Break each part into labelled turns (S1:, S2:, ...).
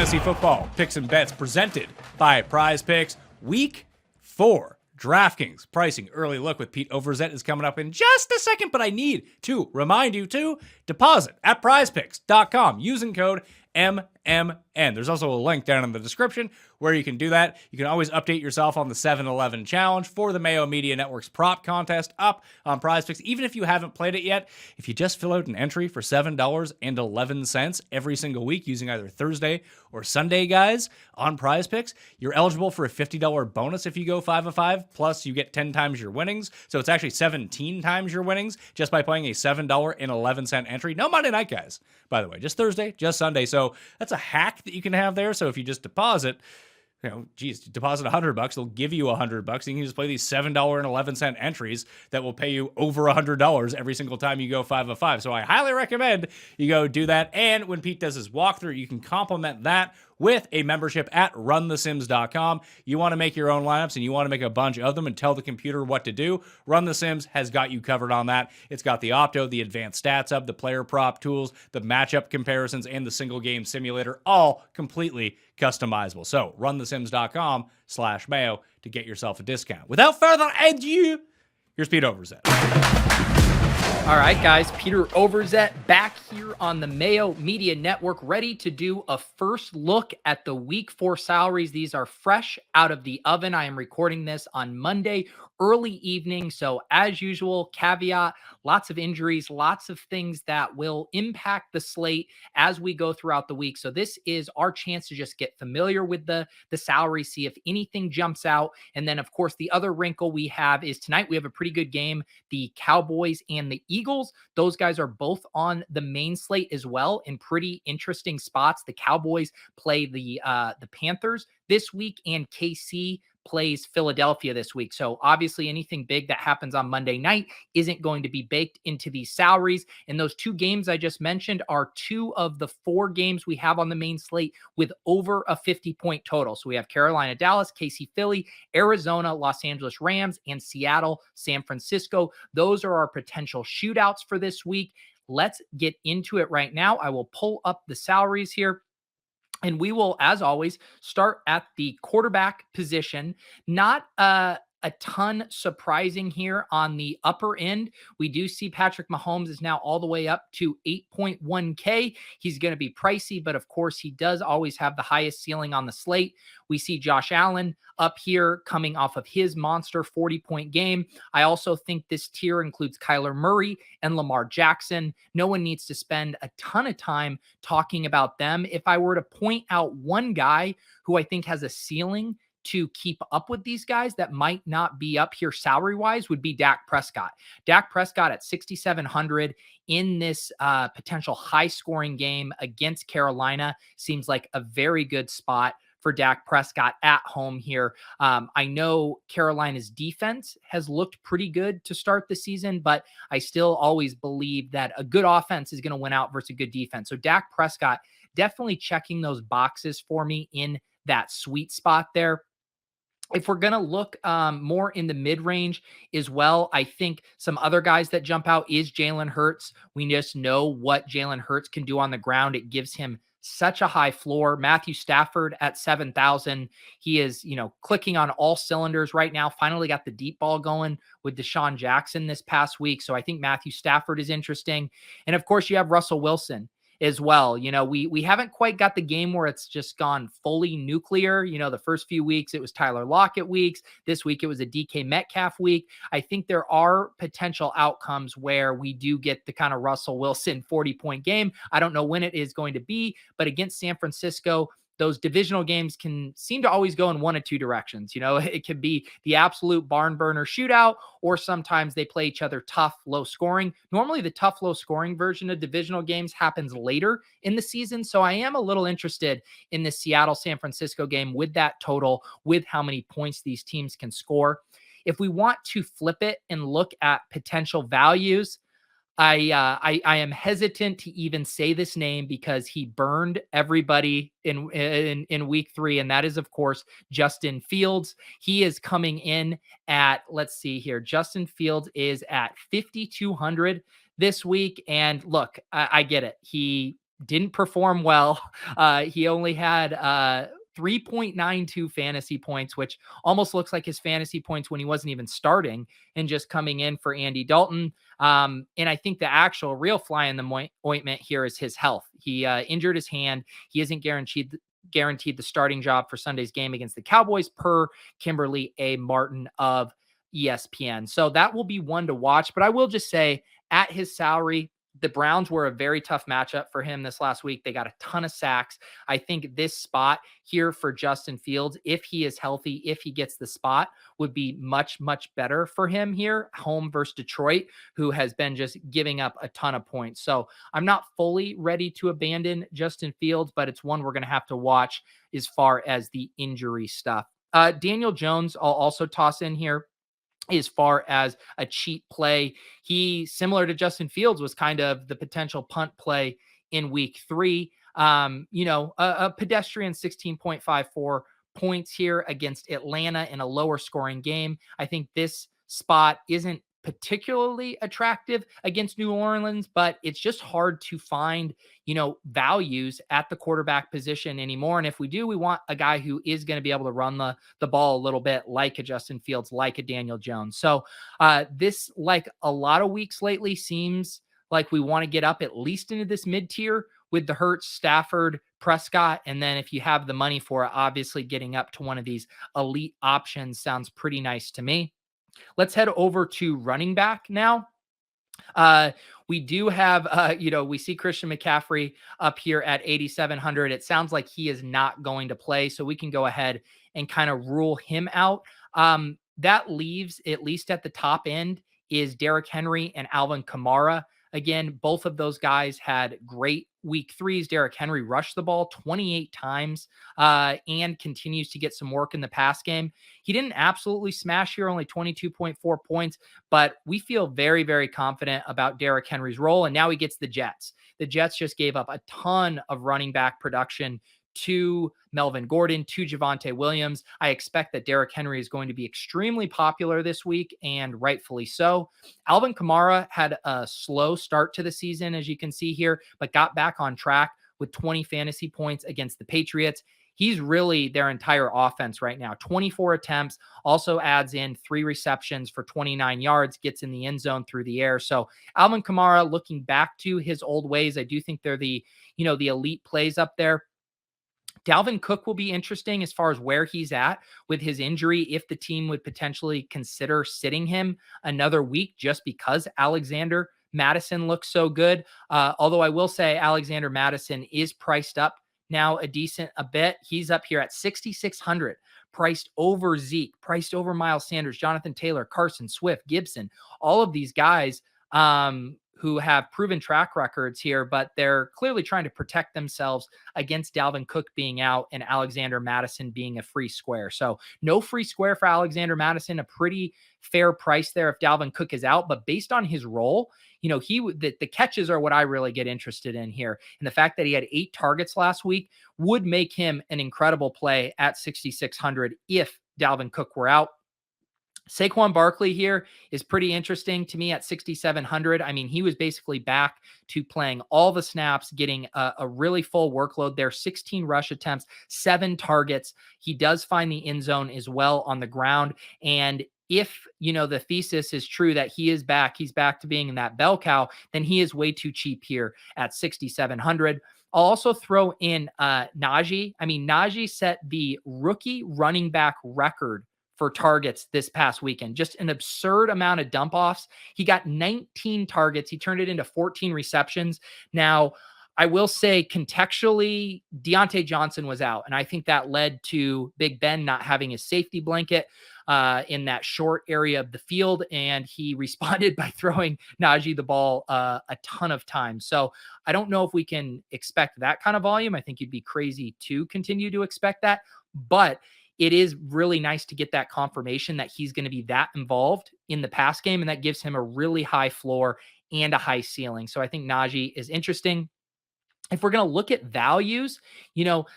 S1: fantasy football picks and bets presented by Prize Picks. Week 4 DraftKings pricing early look with Pete Overzet is coming up in just a second, but I need to remind you to deposit at prizepicks.com using code MMN. There's also a link down in the description where you can do that. You can always update yourself on the 7-Eleven challenge for the Mayo Media Network's prop contest up on Prize Picks. Even if you haven't played it yet, if you just fill out an entry for $7.11 every single week using either Thursday or Sunday guys on Prize Picks, you're eligible for a $50 bonus if you go 5 of 5. Plus, you get 10 times your winnings. So it's actually 17 times your winnings just by playing a $7.11 entry. No Monday night guys, by the way, just Thursday, just Sunday. So that's a hack that you can have there. So if you just deposit, deposit $100, they'll give you $100. And you can just play these $7.11 entries that will pay you over $100 every single time you go 5 of 5. So I highly recommend you go do that. And when Pete does his walkthrough, you can complement that with a membership at runthesims.com. You want to make your own lineups and you want to make a bunch of them and tell the computer what to do. Run the Sims has got you covered on that. It's got the Opto, the advanced stats hub, the player prop tools, the matchup comparisons, and the single game simulator, all completely customizable. So runthesims.com/Mayo to get yourself a discount. Without further ado, here's Pete Overzet.
S2: All right, guys, Peter Overzet back here on the Mayo Media Network, ready to do a first look at the Week 4 salaries. These are fresh out of the oven. I am recording this on Monday, early evening. So as usual, caveat, lots of injuries, lots of things that will impact the slate as we go throughout the week. So this is our chance to just get familiar with the salary, see if anything jumps out. And then, of course, the other wrinkle we have is tonight we have a pretty good game, the Cowboys and the Eagles. Those guys are both on the main slate as well in pretty interesting spots. The Cowboys play the Panthers this week, and KC plays Philadelphia this week. So obviously anything big that happens on Monday night isn't going to be baked into these salaries. And those two games I just mentioned are 2 of the 4 games we have on the main slate with over a 50-point total. So we have Carolina, Dallas, KC, Philly, Arizona, Los Angeles Rams, and Seattle, San Francisco. Those are our potential shootouts for this week. Let's get into it right now. I will pull up the salaries here. And we will, as always, start at the quarterback position. Not a ton surprising here on the upper end. We do see Patrick Mahomes is now all the way up to 8.1K. He's going to be pricey, but of course he does always have the highest ceiling on the slate. We see Josh Allen up here coming off of his monster 40-point game. I also think this tier includes Kyler Murray and Lamar Jackson. No one needs to spend a ton of time talking about them. If I were to point out one guy who I think has a ceiling to keep up with these guys that might not be up here salary-wise would be Dak Prescott. Dak Prescott at 6,700 in this potential high-scoring game against Carolina seems like a very good spot for Dak Prescott at home here. I know Carolina's defense has looked pretty good to start the season, but I still always believe that a good offense is going to win out versus a good defense. So Dak Prescott definitely checking those boxes for me in that sweet spot there. If we're going to look more in the mid-range as well, I think some other guys that jump out is Jalen Hurts. We just know what Jalen Hurts can do on the ground. It gives him such a high floor. Matthew Stafford at 7,000. He is, clicking on all cylinders right now. Finally got the deep ball going with Deshaun Jackson this past week. So I think Matthew Stafford is interesting. And of course you have Russell Wilson as well. We haven't quite got the game where it's just gone fully nuclear. The first few weeks, it was Tyler Lockett weeks. This week, it was a DK Metcalf week. I think there are potential outcomes where we do get the kind of Russell Wilson 40-point game. I don't know when it is going to be, but against San Francisco, those divisional games can seem to always go in one of two directions. It could be the absolute barn burner shootout, or sometimes they play each other tough, low scoring. Normally the tough, low scoring version of divisional games happens later in the season. So I am a little interested in the Seattle San Francisco game with that total, with how many points these teams can score. If we want to flip it and look at potential values, I am hesitant to even say this name because he burned everybody in week 3. And that is, of course, Justin Fields. He is coming in at, let's see here. Justin Fields is at 5,200 this week. And look, I get it. He didn't perform well. He only had 3.92 fantasy points, which almost looks like his fantasy points when he wasn't even starting and just coming in for Andy Dalton. And I think the actual real fly in the ointment here is his health. He injured his hand. He isn't guaranteed the starting job for Sunday's game against the Cowboys, per Kimberly A. Martin of ESPN. So that will be one to watch. But I will just say, at his salary, the Browns were a very tough matchup for him this last week. They got a ton of sacks. I think this spot here for Justin Fields, if he is healthy, if he gets the spot, would be much, much better for him here, home versus Detroit, who has been just giving up a ton of points. So I'm not fully ready to abandon Justin Fields, but it's one we're going to have to watch as far as the injury stuff. Daniel Jones, I'll also toss in here as far as a cheap play. He, similar to Justin Fields, was kind of the potential punt play in week 3. A pedestrian 16.54 points here against Atlanta in a lower scoring game. I think this spot isn't particularly attractive against New Orleans, but it's just hard to find, values at the quarterback position anymore. And if we do, we want a guy who is going to be able to run the ball a little bit, like a Justin Fields, like a Daniel Jones. So this, like a lot of weeks lately, seems like we want to get up at least into this mid-tier with the Hurts, Stafford, Prescott. And then if you have the money for it, obviously getting up to one of these elite options sounds pretty nice to me. Let's head over to running back now. We do have, we see Christian McCaffrey up here at 8,700. It sounds like he is not going to play, so we can go ahead and kind of rule him out. That leaves, at least at the top end, is Derrick Henry and Alvin Kamara. Again, both of those guys had great week 3s. Derrick Henry rushed the ball 28 times and continues to get some work in the pass game. He didn't absolutely smash here, only 22.4 points, but we feel very, very confident about Derrick Henry's role. And now he gets the Jets. The Jets just gave up a ton of running back production to Melvin Gordon, to Javonte Williams. I expect that Derrick Henry is going to be extremely popular this week, and rightfully so. Alvin Kamara had a slow start to the season, as you can see here, but got back on track with 20 fantasy points against the Patriots. He's really their entire offense right now. 24 attempts, also adds in 3 receptions for 29 yards, gets in the end zone through the air. So Alvin Kamara, looking back to his old ways, I do think they're the elite plays up there. Dalvin Cook will be interesting as far as where he's at with his injury, if the team would potentially consider sitting him another week just because Alexander Madison looks so good. Although I will say Alexander Madison is priced up now a bit. He's up here at 6,600, priced over Zeke, priced over Miles Sanders, Jonathan Taylor, Carson Swift, Gibson, all of these guys who have proven track records here, but they're clearly trying to protect themselves against Dalvin Cook being out and Alexander Madison being a free square. So no free square for Alexander Madison, a pretty fair price there if Dalvin Cook is out. But based on his role, the catches are what I really get interested in here. And the fact that he had 8 targets last week would make him an incredible play at 6,600 if Dalvin Cook were out. Saquon Barkley here is pretty interesting to me at 6,700. I mean, he was basically back to playing all the snaps, getting a really full workload there, 16 rush attempts, 7 targets. He does find the end zone as well on the ground. And if, the thesis is true that he's back to being in that bell cow, then he is way too cheap here at 6,700. I'll also throw in Najee. I mean, Najee set the rookie running back record for targets this past weekend. Just an absurd amount of dump offs. He got 19 targets. He turned it into 14 receptions. Now, I will say contextually, Deontay Johnson was out, and I think that led to Big Ben not having his safety blanket in that short area of the field, and he responded by throwing Najee the ball a ton of times. So I don't know if we can expect that kind of volume. I think you'd be crazy to continue to expect that, but it is really nice to get that confirmation that he's going to be that involved in the pass game, and that gives him a really high floor and a high ceiling. So I think Najee is interesting. If we're going to look at values,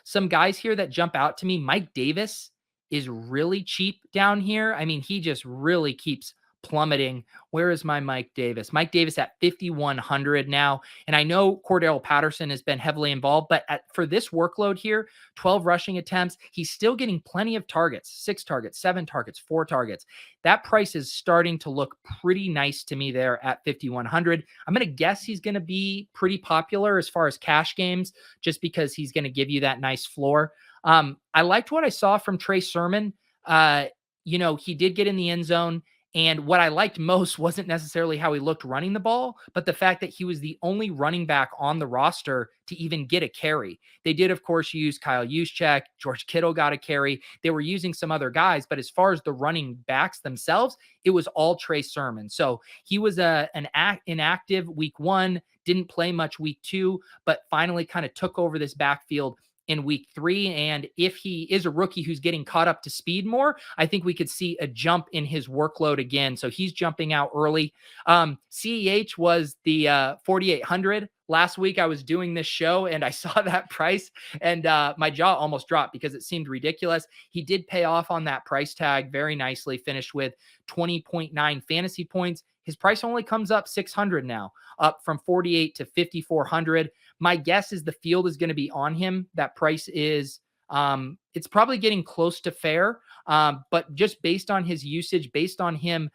S2: some guys here that jump out to me, Mike Davis is really cheap down here. I mean, he just really keeps plummeting. Where is my Mike Davis? Mike Davis at 5,100 now. And I know Cordell Patterson has been heavily involved, but for this workload here, 12 rushing attempts, he's still getting plenty of targets, 6 targets, 7 targets, 4 targets. That price is starting to look pretty nice to me there at 5,100. I'm going to guess he's going to be pretty popular as far as cash games, just because he's going to give you that nice floor. I liked what I saw from Trey Sermon. He did get in the end zone. And what I liked most wasn't necessarily how he looked running the ball, but the fact that he was the only running back on the roster to even get a carry. They did, of course, use Kyle Juszczyk. George Kittle got a carry. They were using some other guys, but as far as the running backs themselves, it was all Trey Sermon. So he was inactive week 1, didn't play much week 2, but finally kind of took over this backfield in week 3. And if he is a rookie who's getting caught up to speed more, I think we could see a jump in his workload again. So he's jumping out early. CEH was the 4,800. Last week I was doing this show and I saw that price and my jaw almost dropped because it seemed ridiculous. He did pay off on that price tag very nicely, finished with 20.9 fantasy points. His price only comes up 600 now, up from 48 to 5,400. My guess is the field is going to be on him. That price is, it's probably getting close to fair. But just based on his usage, based on him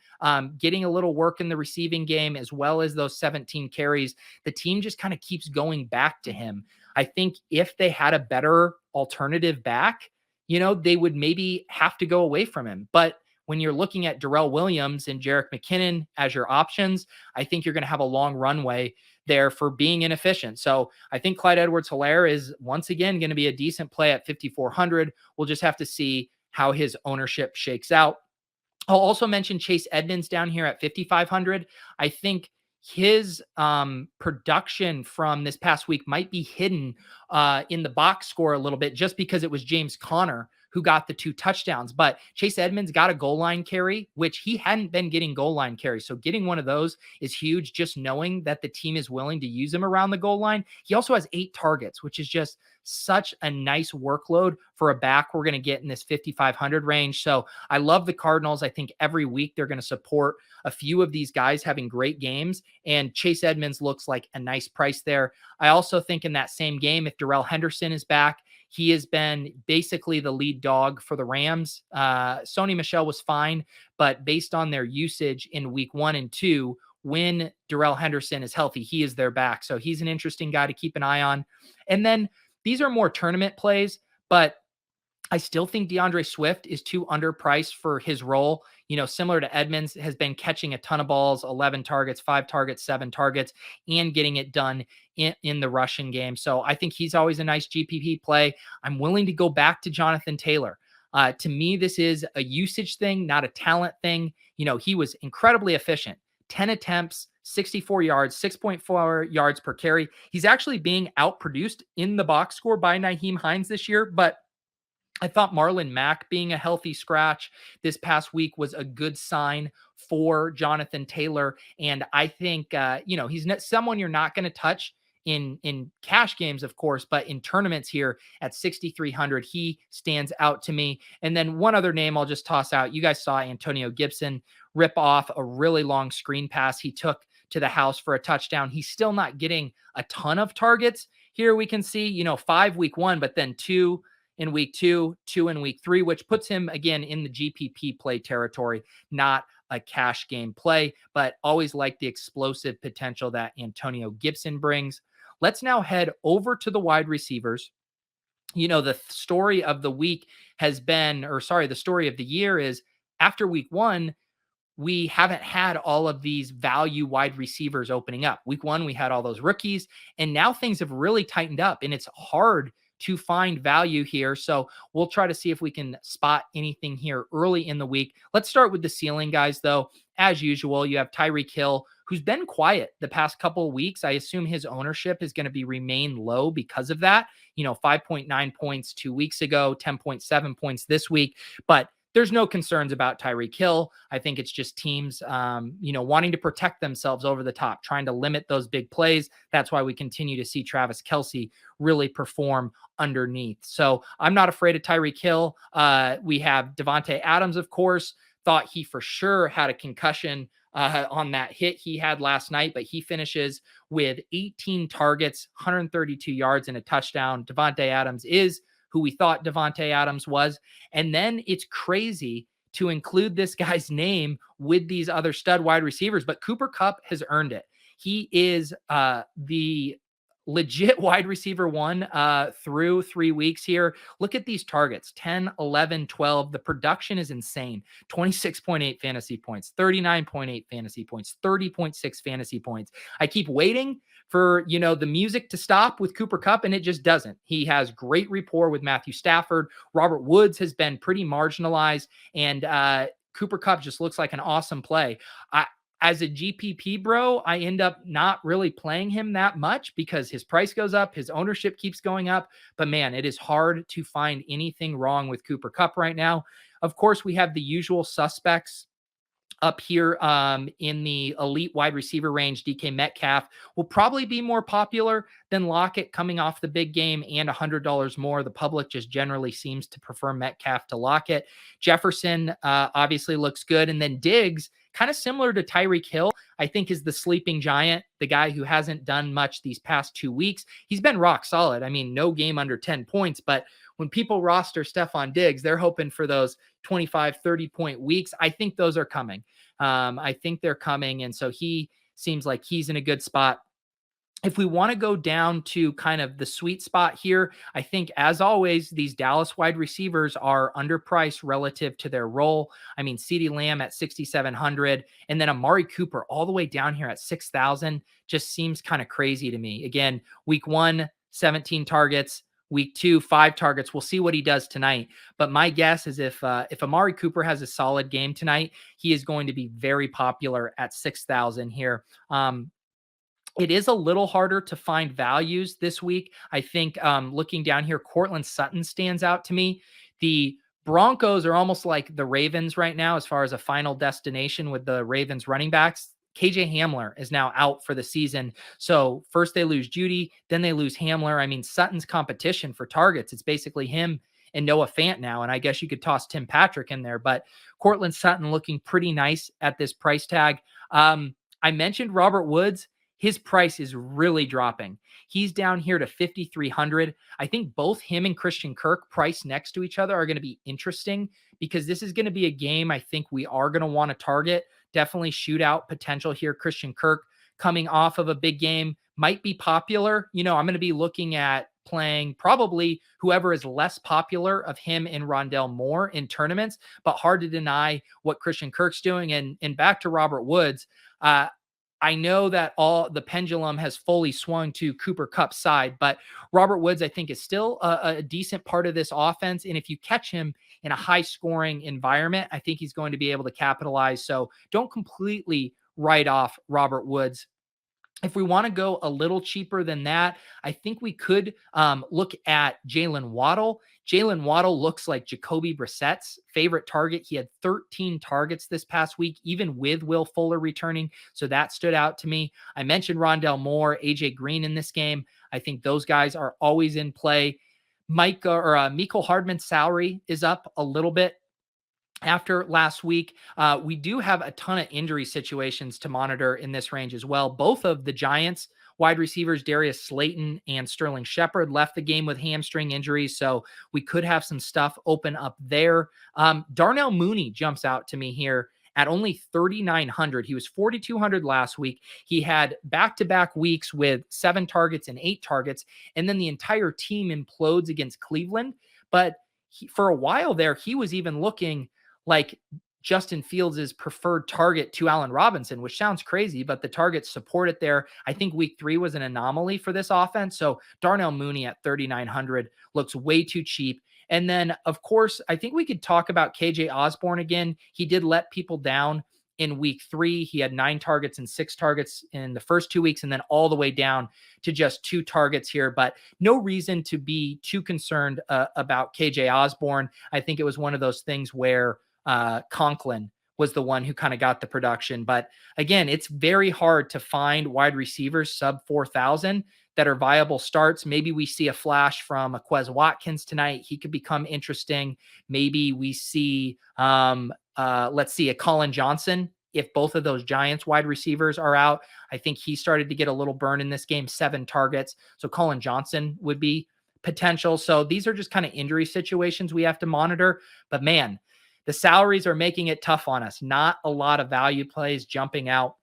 S2: getting a little work in the receiving game, as well as those 17 carries, the team just kind of keeps going back to him. I think if they had a better alternative back, they would maybe have to go away from him. But when you're looking at Darrell Williams and Jerick McKinnon as your options, I think you're going to have a long runway there for being inefficient. So I think Clyde Edwards-Helaire is once again going to be a decent play at 5,400. We'll just have to see how his ownership shakes out. I'll also mention Chase Edmonds down here at 5,500. I think his production from this past week might be hidden in the box score a little bit just because it was James Conner who got the 2 touchdowns. But Chase Edmonds got a goal line carry, which he hadn't been getting goal line carries. So getting one of those is huge, just knowing that the team is willing to use him around the goal line. He also has 8 targets, which is just such a nice workload for a back we're going to get in this 5,500 range. So I love the Cardinals. I think every week they're going to support a few of these guys having great games, and Chase Edmonds looks like a nice price there. I also think in that same game, if Darrell Henderson is back, he has been basically the lead dog for the Rams. Sony Michel was fine, but based on their usage in week 1 and 2, when Darrell Henderson is healthy, he is their back. So he's an interesting guy to keep an eye on. And then these are more tournament plays, but I still think DeAndre Swift is too underpriced for his role. Similar to Edmonds, has been catching a ton of balls, 11 targets, 5 targets, 7 targets, and getting it done in the rushing game. So I think he's always a nice GPP play. I'm willing to go back to Jonathan Taylor. To me, this is a usage thing, not a talent thing. He was incredibly efficient. 10 attempts, 64 yards, 6.4 yards per carry. He's actually being outproduced in the box score by Nyheim Hines this year, but I thought Marlon Mack being a healthy scratch this past week was a good sign for Jonathan Taylor. And I think, he's not someone you're not going to touch in cash games, of course, but in tournaments here at 6,300, he stands out to me. And then one other name I'll just toss out. You guys saw Antonio Gibson rip off a really long screen pass he took to the house for a touchdown. He's still not getting a ton of targets. Here we can see, 5 week 1, but then 2 in week 2, 2 in week 3, which puts him again in the GPP play territory, not a cash game play, but always like the explosive potential that Antonio Gibson brings. Let's now head over to the wide receivers. The story of the week the story of the year is after week 1, we haven't had all of these value wide receivers opening up. Week 1, we had all those rookies, and now things have really tightened up, and it's hard to find value here. So we'll try to see if we can spot anything here early in the week. Let's start with the ceiling guys, though. As usual, you have Tyreek Hill, who's been quiet the past couple of weeks. I assume his ownership is going to remain low because of that. 5.9 points 2 weeks ago, 10.7 points this week. But there's no concerns about Tyreek Hill. I think it's just teams, wanting to protect themselves over the top, trying to limit those big plays. That's why we continue to see Travis Kelce really perform underneath. So I'm not afraid of Tyreek Hill. We have Devontae Adams, of course. thought he for sure had a concussion on that hit he had last night, but he finishes with 18 targets, 132 yards, and a touchdown. Davante Adams is who we thought Davante Adams was. And then it's crazy to include this guy's name with these other stud wide receivers, but Cooper Kupp has earned it. He is the legit wide receiver one through 3 weeks here. Look at these targets: 10, 11, 12. The production is insane. 26.8 fantasy points, 39.8 fantasy points, 30.6 fantasy points. I keep waiting for, the music to stop with Cooper Kupp, and it just doesn't. He has great rapport with Matthew Stafford. Robert Woods has been pretty marginalized, and Cooper Kupp just looks like an awesome play. As a GPP bro, I end up not really playing him that much because his price goes up, his ownership keeps going up. But man, it is hard to find anything wrong with Cooper Kupp right now. Of course, we have the usual suspects up here in the elite wide receiver range. DK Metcalf will probably be more popular than Lockett coming off the big game and $100 more. The public just generally seems to prefer Metcalf to Lockett. Jefferson obviously looks good. And then Diggs, kind of similar to Tyreek Hill, I think is the sleeping giant, the guy who hasn't done much these past 2 weeks. He's been rock solid. I mean, no game under 10 points, but when people roster Stephon Diggs, they're hoping for those 25, 30-point weeks. I think those are coming. I think they're coming. And so he seems like he's in a good spot. If we want to go down to kind of the sweet spot here, I think, as always, these Dallas wide receivers are underpriced relative to their role. I mean, CeeDee Lamb at 6,700 and then Amari Cooper all the way down here at 6,000 just seems kind of crazy to me. Again, week 1, 17 targets. Week 2, 5 targets. We'll see what he does tonight. But my guess is if Amari Cooper has a solid game tonight, he is going to be very popular at 6,000 here. It is a little harder to find values this week. I think looking down here, Cortland Sutton stands out to me. The Broncos are almost like the Ravens right now as far as a final destination with the Ravens running backs. KJ Hamler is now out for the season. So first they lose Judy, then they lose Hamler. I mean, Sutton's competition for targets, it's basically him and Noah Fant now. And I guess you could toss Tim Patrick in there, but Cortland Sutton looking pretty nice at this price tag. I mentioned Robert Woods. His price is really dropping. He's down here to 5,300. I think both him and Christian Kirk priced next to each other are going to be interesting because this is going to be a game I think we are going to want to target. Definitely shootout potential here. Christian Kirk coming off of a big game might be popular. I'm going to be looking at playing probably whoever is less popular of him and Rondell Moore in tournaments, but hard to deny what Christian Kirk's doing. And back to Robert Woods, I know that all the pendulum has fully swung to Cooper Kupp's side, but Robert Woods, I think, is still a decent part of this offense. And if you catch him in a high scoring environment, I think he's going to be able to capitalize. So don't completely write off Robert Woods. If we want to go a little cheaper than that, I think we could look at Jalen Waddle. Jalen Waddle looks like Jacoby Brissett's favorite target. He had 13 targets this past week, even with Will Fuller returning. So that stood out to me. I mentioned Rondell Moore, AJ Green in this game. I think those guys are always in play. Mecole Hardman's salary is up a little bit after last week. We do have a ton of injury situations to monitor in this range as well. Both of the Giants wide receivers, Darius Slayton and Sterling Shepard, left the game with hamstring injuries. So we could have some stuff open up there. Darnell Mooney jumps out to me here at only 3,900. He was 4,200 last week. He had back-to-back weeks with 7 targets and 8 targets. And then the entire team implodes against Cleveland. But for a while there, he was even looking like Justin Fields' preferred target to Allen Robinson, which sounds crazy, but the targets support it there. I think week 3 was an anomaly for this offense. So Darnell Mooney at 3,900 looks way too cheap. And then, of course, I think we could talk about KJ Osborne again. He did let people down in week 3. He had 9 targets and 6 targets in the first 2 weeks, and then all the way down to just 2 targets here. But no reason to be too concerned about KJ Osborne. I think it was one of those things where Conklin was the one who kind of got the production. But again, it's very hard to find wide receivers sub 4,000 that are viable starts. Maybe we see a flash from Quez Watkins tonight. He could become interesting. Maybe we see let's see, a Colin Johnson. If both of those Giants wide receivers are out, I think he started to get a little burn in this game, 7 targets. So Colin Johnson would be potential. So these are just kind of injury situations we have to monitor. But man, the salaries are making it tough on us. Not a lot of value plays jumping out.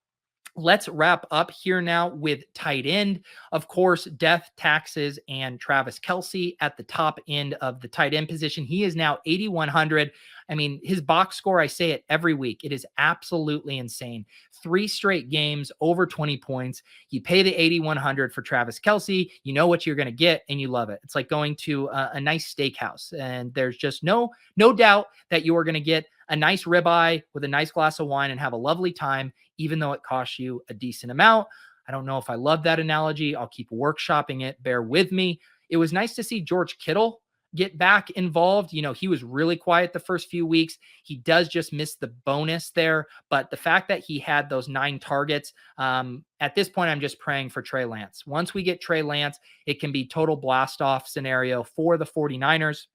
S2: Let's wrap up here now with tight end. Of course, death, taxes, and Travis Kelce at the top end of the tight end position. He is now 8,100. I mean, his box score, I say it every week. It is absolutely insane. 3 straight games, over 20 points. You pay the 8,100 for Travis Kelce. You know what you're going to get, and you love it. It's like going to a nice steakhouse, and there's just no doubt that you are going to get a nice ribeye with a nice glass of wine and have a lovely time, even though it costs you a decent amount. I don't know if I love that analogy. I'll keep workshopping it. Bear with me. It was nice to see George Kittle get back involved. You know, he was really quiet the first few weeks. He does just miss the bonus there. But the fact that he had those 9 targets, at this point, I'm just praying for Trey Lance. Once we get Trey Lance, it can be total blast off scenario for the 49ers.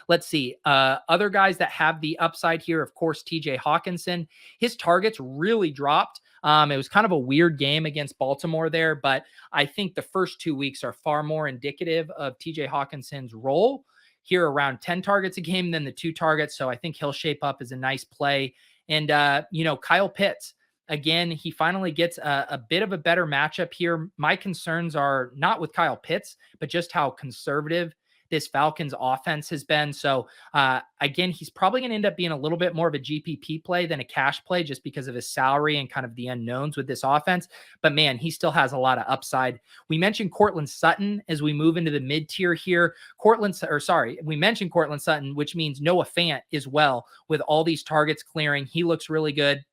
S2: Let's see. Other guys that have the upside here, of course, TJ Hawkinson. His targets really dropped. It was kind of a weird game against Baltimore there, but I think the first 2 weeks are far more indicative of TJ Hawkinson's role here, around 10 targets a game than the 2 targets. So I think he'll shape up as a nice play. And, Kyle Pitts, again, he finally gets a bit of a better matchup here. My concerns are not with Kyle Pitts, but just how conservative this Falcons offense has been. So again, he's probably going to end up being a little bit more of a GPP play than a cash play, just because of his salary and kind of the unknowns with this offense. But man, he still has a lot of upside. We mentioned Courtland Sutton as we move into the mid tier here. We mentioned Courtland Sutton, which means Noah Fant as well, with all these targets clearing. He looks really good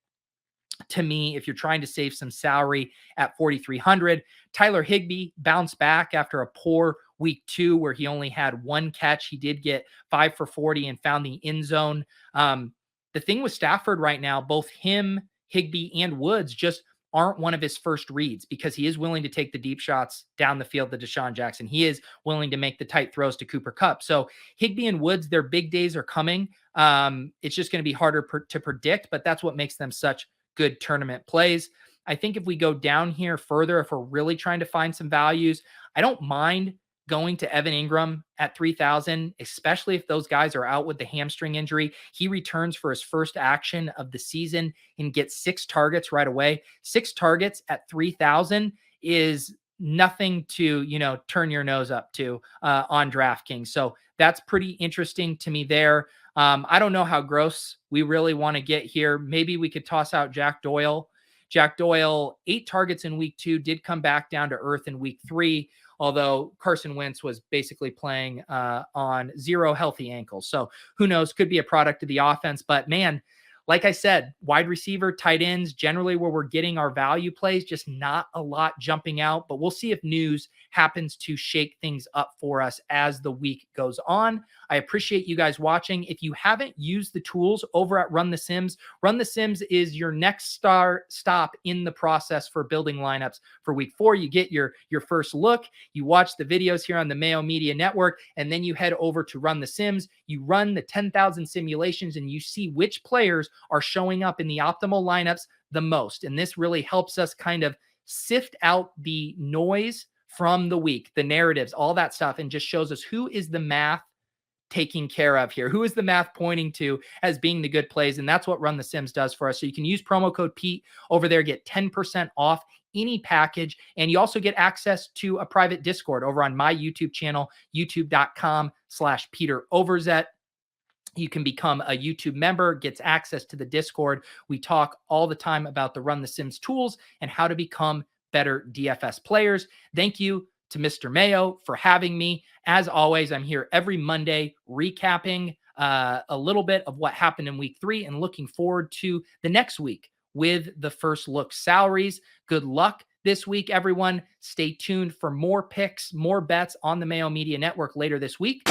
S2: to me if you're trying to save some salary at 4,300. Tyler Higbee bounced back after a poor week 2 where he only had 1 catch. He did get 5 for 40 and found the end zone. The thing with Stafford right now, both him, Higbee, and Woods just aren't one of his first reads, because he is willing to take the deep shots down the field to Deshaun Jackson. He is willing to make the tight throws to Cooper Kupp. So Higbee and Woods, their big days are coming. It's just going to be harder to predict, but that's what makes them such good tournament plays. I think if we go down here further, if we're really trying to find some values, I don't mind going to Evan Ingram at 3,000, especially if those guys are out with the hamstring injury. He returns for his first action of the season and gets 6 targets right away. 6 targets at 3,000 is nothing to, turn your nose up to on DraftKings. So that's pretty interesting to me there. I don't know how gross we really want to get here. Maybe we could toss out Jack Doyle. Jack Doyle, 8 targets in week 2, did come back down to earth in week 3, although Carson Wentz was basically playing on 0 healthy ankles. So who knows, could be a product of the offense. But man, like I said, wide receiver, tight ends, generally where we're getting our value plays, just not a lot jumping out. But we'll see if news happens to shake things up for us as the week goes on. I appreciate you guys watching. If you haven't used the tools over at Run the Sims is your next stop in the process for building lineups for week 4. You get your first look, you watch the videos here on the Mayo Media Network, and then you head over to Run the Sims. You run the 10,000 simulations and you see which players are showing up in the optimal lineups the most. And this really helps us kind of sift out the noise from the week, the narratives, all that stuff, and just shows us who is the math taking care of here, who is the math pointing to as being the good plays. And that's what Run the Sims does for us. So you can use promo code Pete over there, get 10% off any package. And you also get access to a private Discord over on my YouTube channel, youtube.com/Peter Overzet. You can become a YouTube member, gets access to the Discord. We talk all the time about the Run the Sims tools and how to become better DFS players. Thank you to Mr. Mayo for having me. As always, I'm here every Monday recapping a little bit of what happened in week 3 and looking forward to the next week with the first look salaries. Good luck this week, everyone. Stay tuned for more picks, more bets on the Mayo Media Network later this week.